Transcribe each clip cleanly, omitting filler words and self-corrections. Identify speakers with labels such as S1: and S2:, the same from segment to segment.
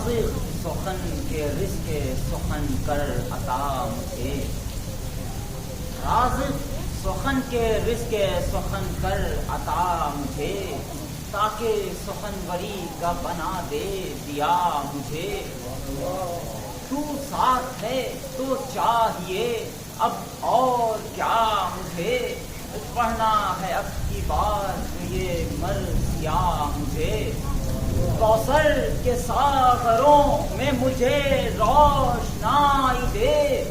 S1: رازق سخن کے رزق سخن کر عطا مجھے، رازق سخن کے رزق سخن کر عطا مجھے، تاکہ سخنوری کا بنا دے دیا مجھے۔ تو ساتھ ہے تو چاہیے اب اور کیا مجھے، پڑھنا ہے اب کی بار یہ مرثیہ مجھے۔ کوثر کے ساغروں میں مجھے روشنائی دے،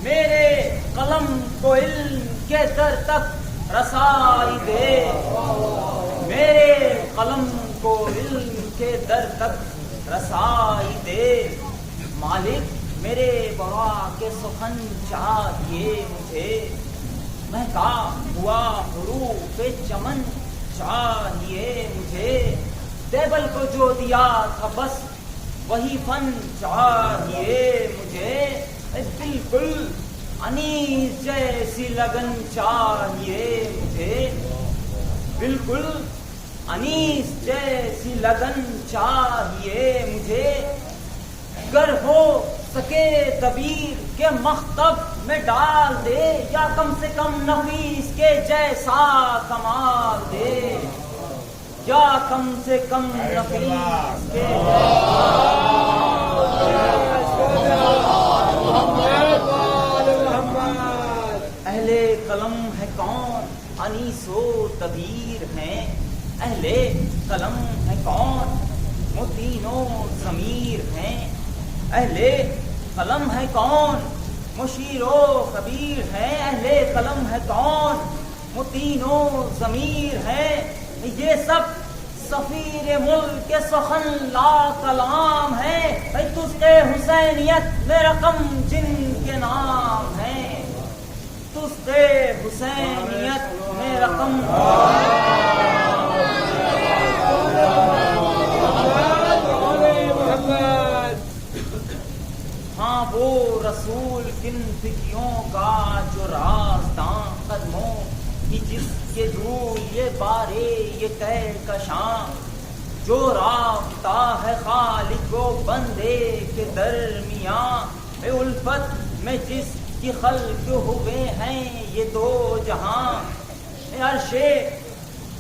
S1: میرے قلم کو علم کے در تک رسائی دے، میرے قلم کو علم کے در تک رسائی دے۔ مالک میرے بوا کے سخن چاہیے مجھے، مہکا ہوا حروف چمن چاہیے مجھے، ٹیبل کو جو دیا تھا بس وہی فن چاہیے مجھے، بالکل انیس جیسی لگن چاہیے مجھے، بالکل انیس جیسی لگن چاہیے مجھے۔ گر ہو سکے دبیر کے مختب میں ڈال دے، یا کم سے کم نفیس کے جیسا کمال دے، یا کم سے کم نفیس کے اہل قلم ہے کون انیس و دبیر ہیں، اہل قلم ہے کون متین و ضمیر ہیں، اہل قلم ہے کون مشیر و خبیر ہیں، اہل قلم ہے کون متین و ضمیر ہیں۔ یہ سب سفیر ملک کے سخن لا کلام ہے، تجھ کے حسینیت میں رقم جن کے نام ہے، تجھ کے حسینیت میں رقم ہاں وہ رسول کن فکیوں کا جو رازداں قدموں کی جس کے جو یہ بارے یہ طے کشاں، جو رابطہ ہے خالق و بندے کے درمیان، الفت میں جس کی خلق ہوئے ہیں یہ دو جہاں،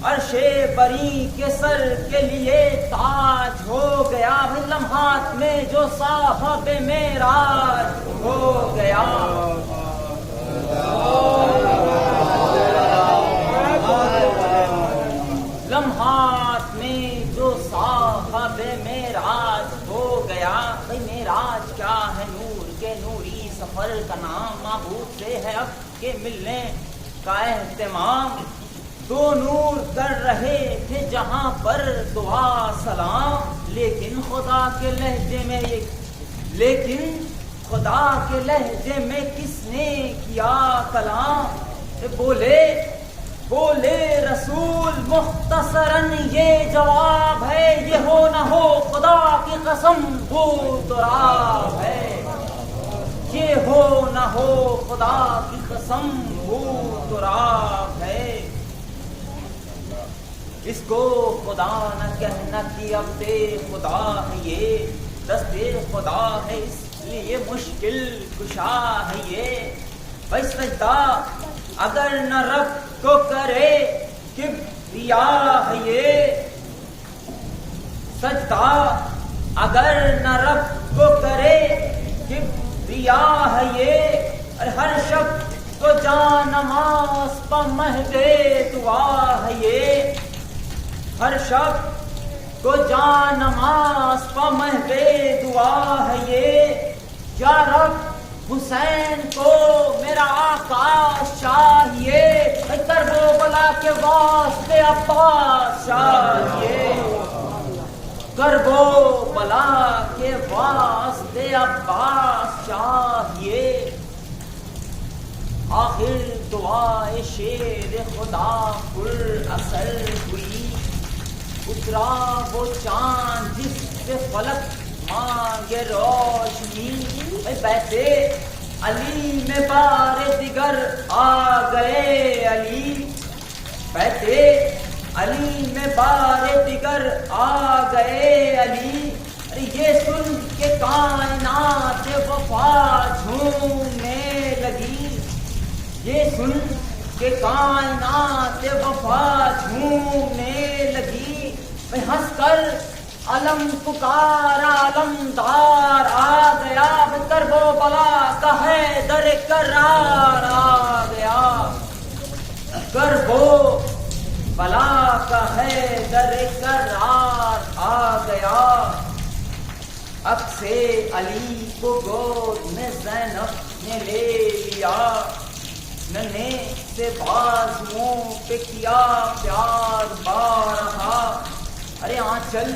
S1: عرش بری کے سر کے لیے تاج ہو گیا، لمحات میں جو صاحب معراج ہو گیا، لمحات میں جو صاحب معراج ہو گیا۔ معراج کیا ہے؟ نور کے نوری سفر کا نام، معبود سے ہے اب کے ملنے کا اہتمام، دو نور کر رہے تھے جہاں پر دعا سلام، لیکن خدا کے لہجے میں کس نے کیا کلام، بولے رسول مختصراً یہ جواب ہے، یہ ہو نہ ہو خدا کی قسم وہ تراب ہے، یہ ہو نہ ہو خدا کی قسم وہ تراب ہے۔ اس کو خدا نہ کہنا کہ عبد خدا ہے، یہ دست خدا ہے اس لیے مشکل کشا ہے یہ، بھائی سجدہ اگر نہ رب کو کرے کبریا ہے یہ، سجدہ اگر نہ رب کو کرے کبریا ہے یہ، ہر شب کو جان نماز پہ مہدے دعا ہے یہ، ہر شب کو جان نماز پہ مہدے دعا ہے یہ، یا رب حسین کو میرا آقا چاہیے، کربلا کے واسطے عباس چاہیے، کربلا کے واسطے عباس چاہیے۔ آخر دعائے شیر خدا پر اثر ہوئی، اترا وہ چاند جس سے فلک مانگے روشنی، بیٹھے علی میں بار دیگر آ گئے علی، بیٹھے علی میں بار دیگر آ گئے علی، یہ سن کے کائنات وفا جھومنے لگی، یہ سن کہ کائنات وفا جھومنے لگی، میں ہنس کر علم پکارا علمدار آ گیا، کرب و بلا کا حیدر کرار آ گیا، کرب و بلا کا حیدر کرار آ گیا۔ عکس علی کو گود میں زینب نے لے لیا، ننھے سے بازوؤں پہ کیا پیار بارہا، ارے آنچل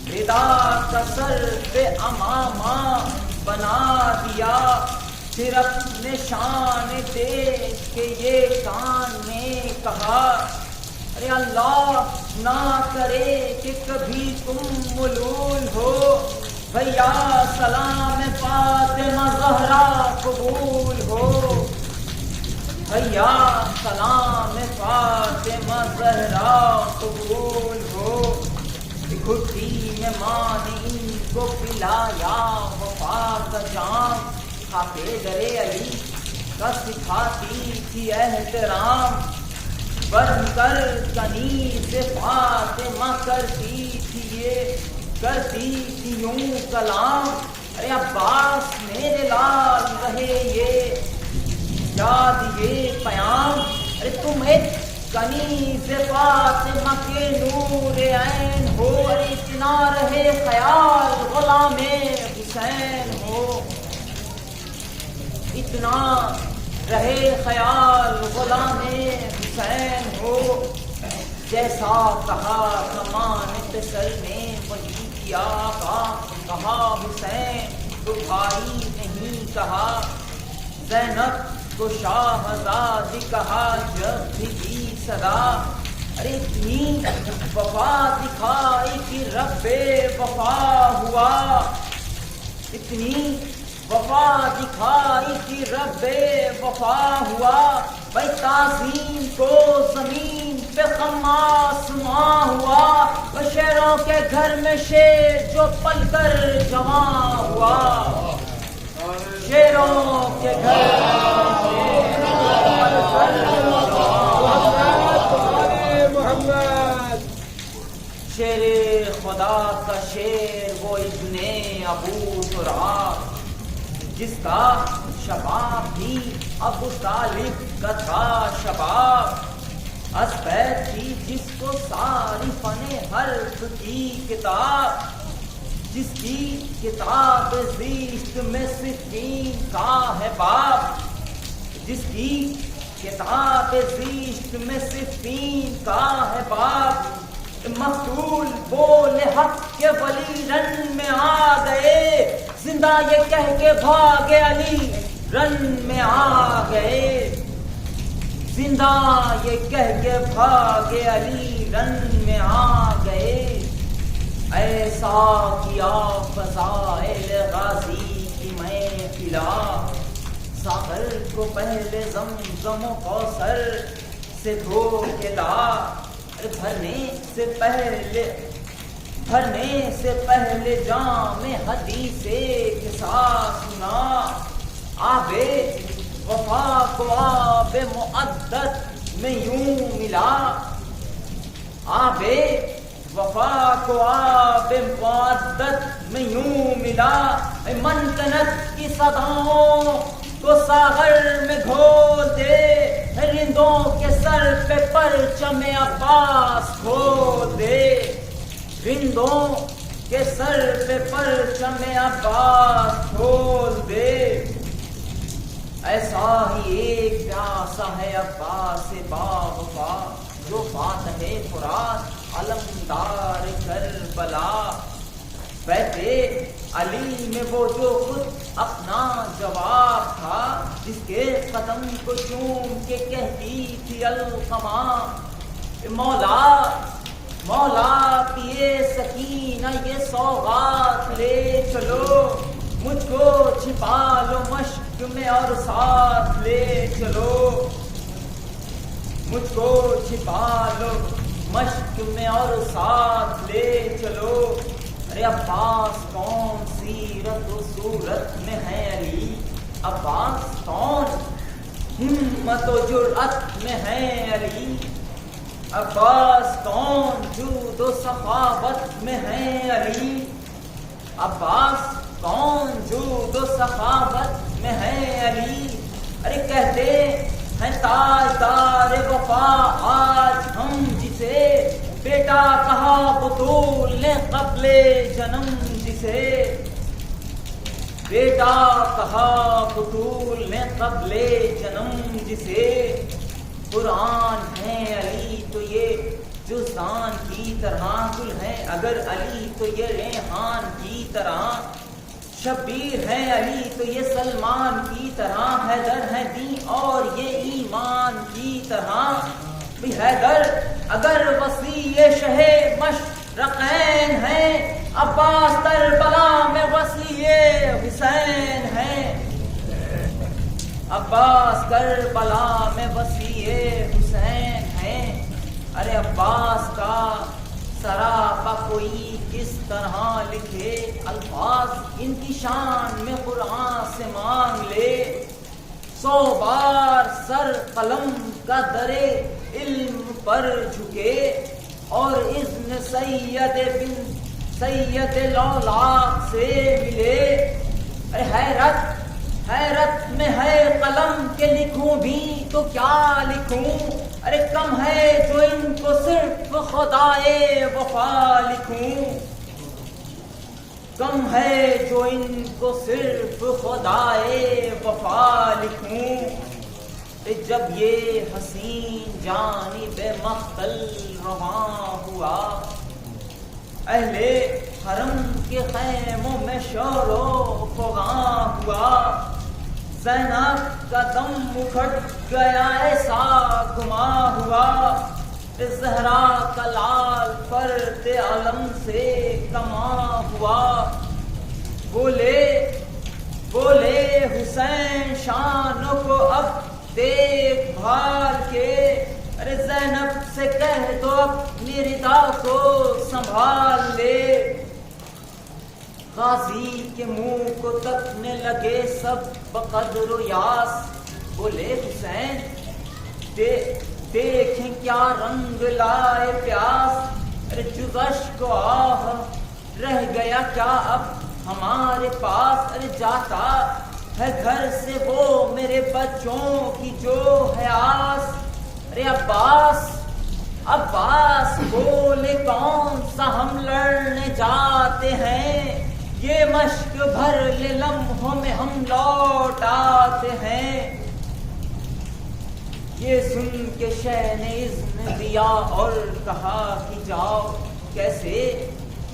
S1: ردا کا سر پہ امامہ بنا دیا، پھر اپنے شان دیکھ کے یہ کان نے کہا، ارے اللہ نہ کرے کہ کبھی تم ملول ہو، بھیا سلام فاطمہ زہرا قبول ہو، بھیا سلام فاطمہ زہرا قبول ہو۔ گھٹی میں ماں نے ان کو پلایا وفا کا جام، خاکے درے علی کا سکھاتی تھی احترام، بن کر کنیز فاطمہ کرتی تھی یہ کرتی تھی یوں کلام، ارے عباس میرے لال رہے یہ یاد یہ پیام، ارے تم ایک کنیز فاطمہ کے نور عین ہو، ارے اتنا رہے خیال غلام حسین ہو، اتنا رہے خیال غلام حسین ہو، جیسا کہا زمان پسر نے وہی کیا، کہا حسین تو بھائی نہیں کہا، زینب کو شاہزادی کہا جب بھی صدا، ارے اتنی وفا دکھائی کہ رب وفا ہوا، اتنی وفا دکھائی کہ رب وفا ہوا، بھائی تعظیم کو زمین پہ غم آسماں ہوا، شیروں کے گھر میں شیر جو پل کر جوان ہوا، شیروں کے گھر شیر خدا کا شیر وہ ابن ابو تراب، جس کا شباب بھی ابو طالب کا تھا شباب، اسبید تھی جس کو ساری فن حرف کی کتاب، جس کی کتاب زیشت میں سکین کا ہے باب، جس کی کتاب زیشت میں سکین کا ہے باب، مقتول بولے حق کے ولی رن میں آ گئے، زندہ یہ کہہ کے بھاگے علی رن میں آ گئے، زندہ یہ کہہ کے بھاگے علی رن میں آ گئے، ایسا کیا فضائل غازی کی میں پلا، ساغر کو پہلے زمزم و کوثر سے دھو کے لا، بھرنے سے پہلے جام حدیث کے ساتھ سنا، آبے وفا کو آب معدت میں یوں ملا، آبے وفا کو آب معدت میں یوں ملا، منتنت کی صداؤں کو ساغر میں گھول دے، رندوں کے سر پہ پرچم عباس کھول دے، رندوں کے سر پہ پرچم عباس کھول دے، ایسا ہی ایک پیاسا ہے عباس باوفا، جو فاتح فرات علمدار کربلا، بیٹے علی میں وہ جو خود اپنا جواب تھا، جس کے قدم کو چوم کے کہتی تھی القما، مولا مولا پیے سکینہ یہ سوغات لے چلو، مجھ کو چھپا لو مشق میں اور ساتھ لے چلو، مجھ کو چھپا لو مشق میں اور ساتھ لے چلو، ارے عباس کون سیرت و صورت میں ہے علی، عباس کون ہمت و جرأت میں ہے علی، عباس کون جود و سخاوت میں ہے علی، عباس کون جود و سخاوت میں ہے علی۔ ارے کہتے ہیں تاجدار وفا آج ہم جسے، بیٹا کہا بطول نے قبل جنم جسے، بیٹا کہا بطول نے قبل جنم جسے۔ قرآن ہے علی تو یہ جزدان کی طرح، گل ہے اگر علی تو یہ ریحان کی طرح، شبیر ہے علی تو یہ سلمان کی طرح، حیدر ہے دین اور یہ ایمان کی طرح۔ بھی حیدر اگر وسیع شہ مشرقین ہے، عباس کربلا میں وسیع حسین ہے، عباس کربلا میں وسیع حسین ہے۔ ارے عباس کا سراپا کوئی کس طرح لکھے، الفاظ ان کی شان میں قرآن سے مانگ لے، 100 بار سر قلم کا درے علم پر جھکے، اور اذن سید بن سید لولاک سے ملے۔ ارے حیرت میں ہے قلم کے لکھوں بھی تو کیا لکھوں، ارے کم ہے جو ان کو صرف خدائے وفا لکھوں، کم ہے جو ان کو صرف خدائے وفا لکھوں۔ جب یہ حسین جانب مقتل رواں ہوا، اہل حرم کے خیموں میں شور و فغاں ہوا، زینب کا دم اکھٹ گیا ایسا گما ہوا، زہرا کا لال فرد علم سے کما ہوا۔ بولے حسین شانوں کو اب دیکھ بھال کے، ارے زینب سے کہہ دو اپنی ردا کو سنبھال لے۔ غازی کے منہ کو تکنے لگے سب بقدر و یاس، بولے حسین دیکھیں کیا رنگ لائے پیاس، ارے جوش کو آہ رہ گیا کیا اب ہمارے پاس، ارے جاتا ہے گھر سے وہ میرے بچوں کی جو ہے آس۔ ارے عباس بولے کون سا ہم لڑنے جاتے ہیں، یہ مشق بھر لے لمحوں میں ہم لوٹ آتے ہیں۔ یہ سن کے شہ نے اذن دیا اور کہا کہ جاؤ، کیسے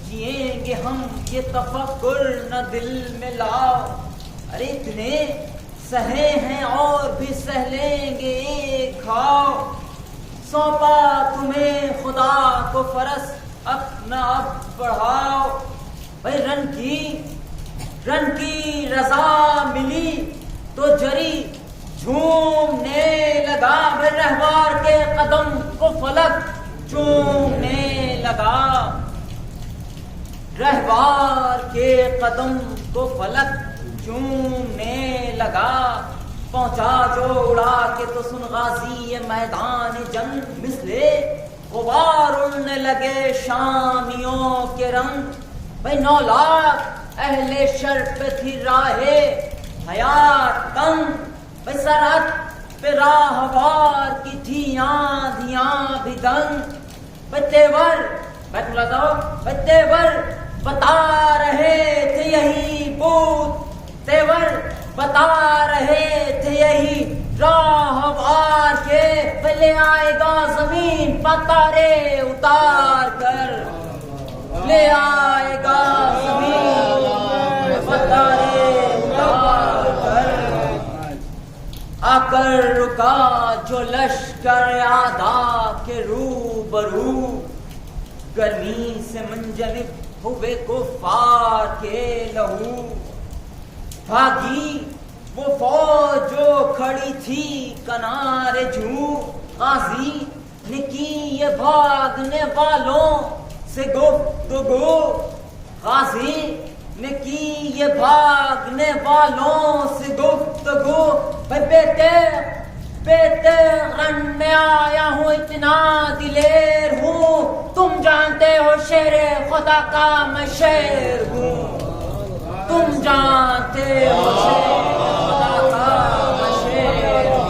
S1: جئیں گے ہم یہ تفکر نہ دل میں لاؤ، ارے اتنے سہے ہیں اور بھی سہ لیں گے ایک کھاؤ، سونپا تمہیں خدا کو فرض اپنا اب بڑھاؤ۔ بھائی رن کی رضا ملی تو جری جھومنے لگا، بھائی رہوار کے قدم کو فلک چومنے لگا، رہوار کے قدم کو فلک چومنے لگا۔ پہنچا جو اڑا کے تو سن غازی یہ میدان جنگ، مثلے غبار اڑنے لگے شامیوں کے رنگ۔ بھائی 9 لاکھ اہل شر پہ تھی راہے حیات تنگ، بھائی سرحد پہ راہوار کی تھی آندھیاں بھی دنگ۔ بھائی تیور بتا رہے تھے یہی بوت، تیور بتا رہے تھے یہی راہوار کے، لے آئے گا زمین پتارے اتار کر، لے آئے گا زمین پتارے اتار کر۔ آ کر رکا جو لشکر آدھا کے روبرو، گرمی سے منجلک ہوئے کفار کے لہو، بھاگی وہ فوج جو کھڑی تھی کنارے جو، غازی نے کی یہ بھاگنے والوں سے گفتگو، غازی نے کی یہ بھاگنے والوں سے گفتگو، بیتے رن میں آیا ہوں، اتنا دلیر ہوں، تم جانتے ہو شیر خدا کا میں شیر ہوں، تم جانتے ہو شیر خدا کا میں شیر ہوں۔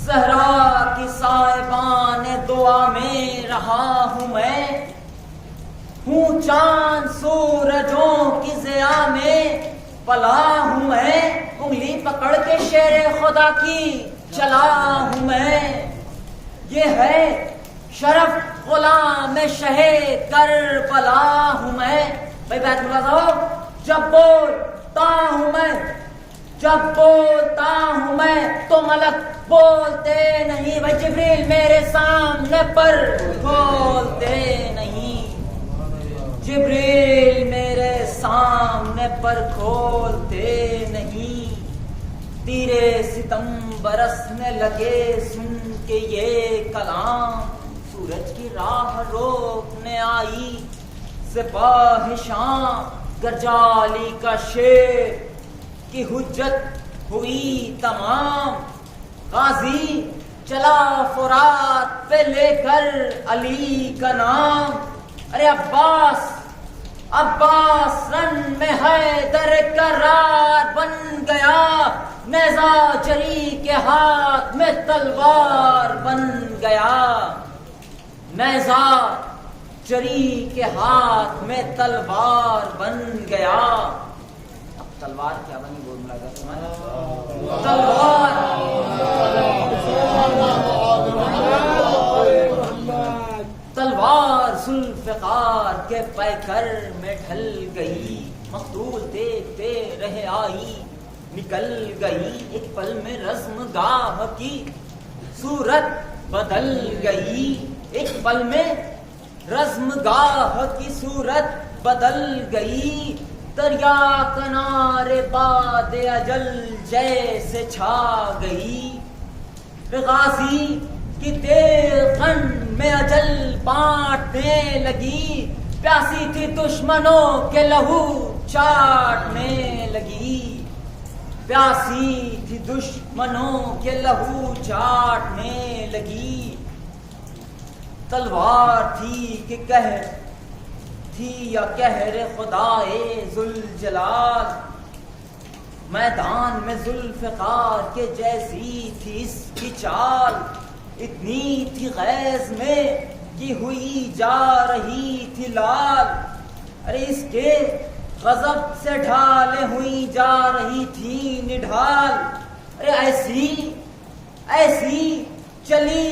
S1: زہرا کی صاحبان دعا میں رہا ہوں میں، ہوں چاند سورجوں کی ضیاء میں پلا ہوں میں، انگلی پکڑ کے شیر خدا کی چلا ہوں میں، یہ ہے شرف غلام شہ کربلا ہوں میں۔ بھائی بیت اللہ صاحب، جب بولتا ہوں میں تو ملک بولتے نہیں، بھائی جبریل میرے سامنے پر کھولتے نہیں، جبریل میرے سامنے پر کھولتے نہیں، تیرے ستم برسنے لگے سن کے یہ کلام، سورج کی راہ روکنے آئی سپاہ شام، گرجالی کا شیر کی حجت ہوئی تمام، غازی چلا فرات پہ لے کر علی کا نام، ارے عباس رن میں حیدر کرار بن گیا، نیزہ جری کے ہاتھ میں تلوار بن گیا، نیزہ جری کے ہاتھ میں تلوار بن گیا۔ اب تلوار کیا بنی بول ملا تلوار ذوالفقار کے پیکر میں ڈھل گئی، مقتول دیکھتے رہے آئی نکل گئی، ایک پل میں رزم گاہ کی صورت بدل گئی، ایک پل میں رزم گاہ کی صورت بدل گئی، دریا کنارے باد اجل جیسے چھا گئی، غازی کی تیغن میں اجل بانٹنے لگی، پیاسی تھی دشمنوں کے لہو چاٹنے لگی، پیاسی تھی دشمنوں کے لہو چاٹنے لگی، تلوار تھی کہ قہر تھی یا قہر خدائے ذوالجلال، میدان میں ذوالفقار کے جیسی تھی اس کی چال، اتنی تھی غیظ میں کہ ہوئی جا رہی تھی لال، ارے اس کے غضب سے ڈھالیں ہوئی جا رہی تھی نڈھال، ارے ایسی چلی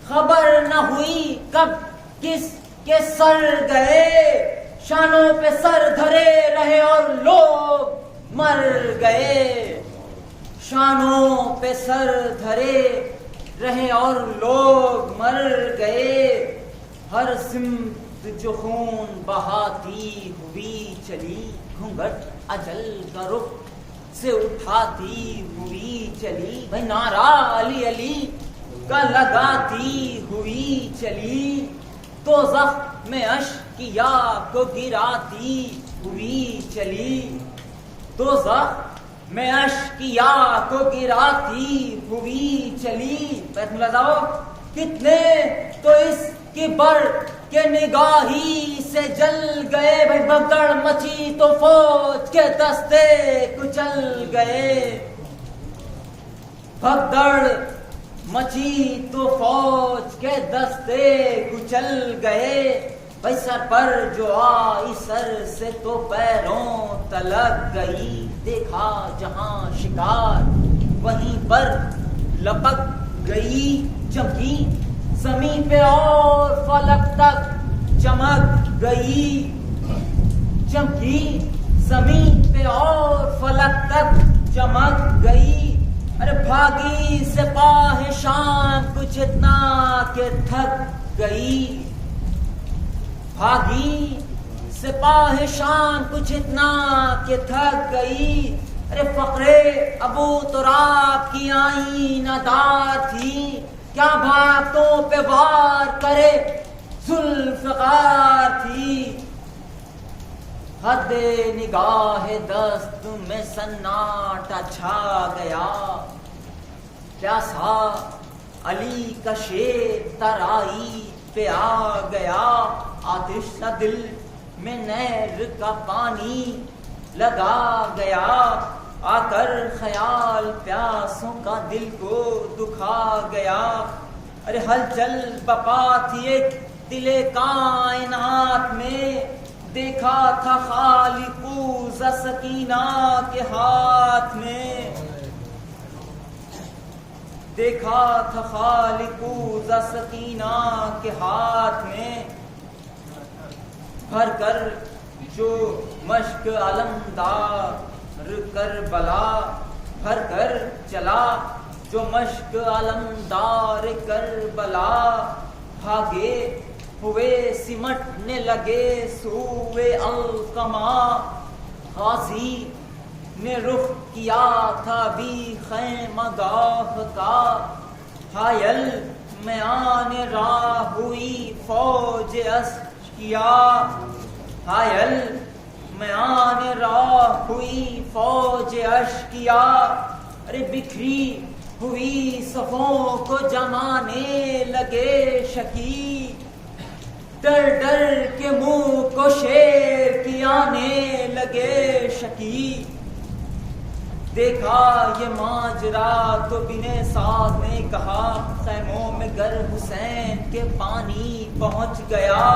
S1: خبر نہ ہوئی کب کس کے سر گئے، شانوں پہ سر دھرے رہے اور لوگ مر گئے، شانوں پہ سر دھرے رہے اور لوگ مر گئے، ہر سمت جو خون بہاتی ہوئی چلی، گھونگھٹ اجل کا رخ سے اٹھاتی ہوئی چلی، بھائی نعرہ علی علی کا لگاتی ہوئی چلی، دوزخ میں اشکیا کو گراتی ہوئی چلی، دوزخ میں اشکیا کو گراتی ہوئی چلی۔ بیت اللہ صاحب، کتنے تو اس کی بر کے نگاہی سے جل گئے، بھائی بھگدڑ مچی تو فوج کے دستے کچل گئے، بھگدڑ مچی تو فوج کے دستے کچل گئے، بھائی سر پر جو آئی سر سے تو پیروں تلک گئی، دیکھا جہاں شکار وہیں پر لپک گئی، چمکی زمین پہ اور فلک تک چمک گئی، چمکی زمین پہ اور فلک تک چمک گئی، ارے بھاگی سپاہ شام کچھ اتنا کہ تھک گئی، بھاگی سپاہ شام کچھ اتنا کہ تھک گئی، ارے فقرے ابو تراب کی آئینہ دار تھی، کیا بھاگتوں پہ وار کرے ذوالفقار تھی، حد نگاہ دست میں سناٹا چھا گیا، پیاسا علی کا شیر ترائی پہ آ گیا، آتش نہ دل میں نہر کا پانی لگا گیا، آ کر خیال پیاسوں کا دل کو دکھا گیا، ارے ہلچل بپا تھی ایک دل کائنات میں، دیکھا تھا خالق ز سکینہ کے ہاتھ میں، دیکھا تھا خالق ز سکینہ کے ہاتھ میں، بھر کر جو مشک علمدار کربلا، بھر کر چلا جو مشک علمدار کربلا، بھاگے ہوئے سمٹنے لگے سوئے القما، غازی نے رخ کیا تھا بھی خیمہ گاہ کا، حائل میان راہ ہوئی فوج اشقیا، حائل میان راہ ہوئی فوج اشقیا، ارے بکھری ہوئی صفوں کو جمانے لگے شکی، ڈر ڈر کے منہ کو شیر کی آنے لگے شکی، دیکھا یہ ماجرا تو بن سعد نے کہا، خیموں میں گر حسین کے پانی پہنچ گیا،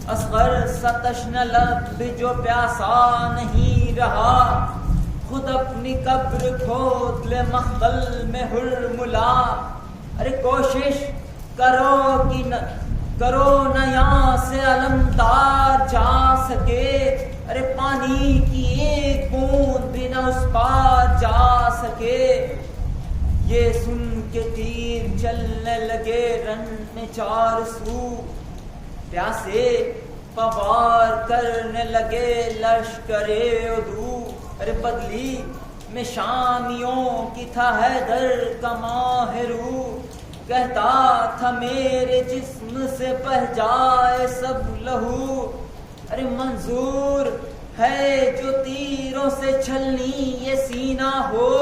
S1: اصغر سا تشنہ لب جو پیاسا نہیں رہا، خود اپنی قبر کھود لے مخبل میں ہرملا، ارے کوشش کرو نہ یہاں سے علمدار جا سکے، ارے پانی کی ایک بوند بھی نہ اس پار جا سکے، یہ سن کے تیر چلنے لگے رن میں چار سو، پیاسے پوار کرنے لگے لشکر عدو، ارے بدلی میں شامیوں کی تھا حیدر کا ماہرو، کہتا تھا میرے جسم سے بہہ جائے سب لہو، ارے منظور ہے جو تیروں سے چھلنی یہ سینہ ہو،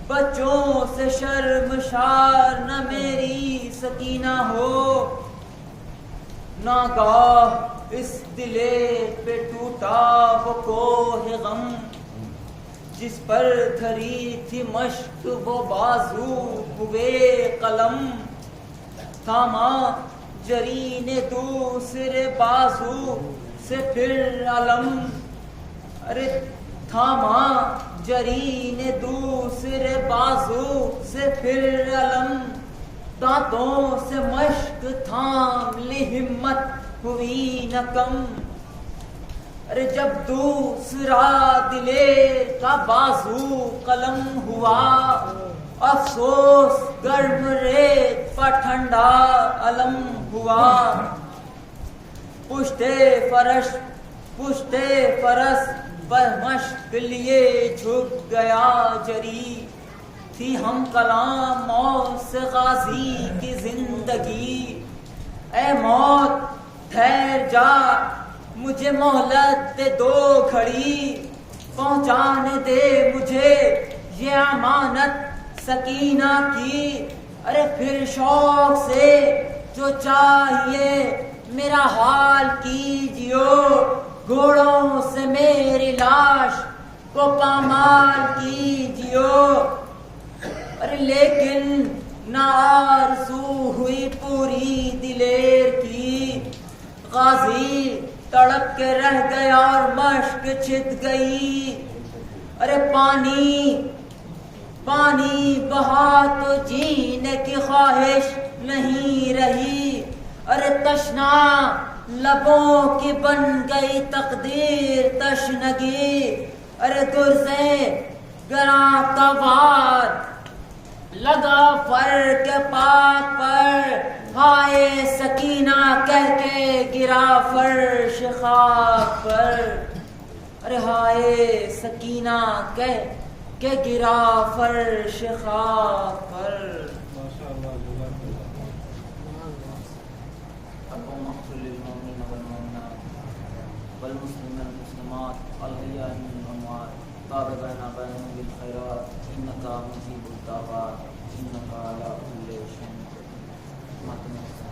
S1: بچوں سے شرمشار نہ میری سکینہ ہو، ناگاہ اس دلے پہ ٹوٹا وہ کوہ غم، جس پر دھری تھی مشق وہ بازو ہوئے قلم، تھاما جری نے دوسرے بازو سے پھر علم، ارے تھاما جری نے دوسرے بازو سے پھر علم، دانتوں سے مشق تھام لی ہمت ہوئی نہ کم، ارے جب دوسرا دلے کا بازو قلم ہوا، افسوس گرم ریت پر ٹھنڈا علم ہوا، پشتے فرس پر مشق لیے جھک گیا جری، تھی ہم کلام موت سے غازی کی زندگی، اے موت ٹھہر جا مجھے مہلت دے دو گھڑی، پہنچانے دے مجھے یہ امانت سکینہ کی، ارے پھر شوق سے جو چاہیے میرا حال کیجیو، گھوڑوں سے میری لاش کو پامال کیجیو، ارے لیکن نہ آرزو ہوئی پوری دلیر کی، غازی تڑپ کے رہ گیا اور مشق چھت گئی، ارے پانی بہا تو جینے کی خواہش نہیں رہی، ارے تشنا لبوں کی بن گئی تقدیر تشنگی، ارے گرزے گراں کا وار لگا فر کے پاک پر، ہائے سکینہ کہہ کے گرا فرش خاک پر، ارے ہائے سکینہ کہہ کے گرا فرش خاک پر۔ والمسلمين والمسلمات الأحياء منهم والأموات تابع بينهم بالخيرات إنك مجيب الدعوات إنك على كل شيء قدير.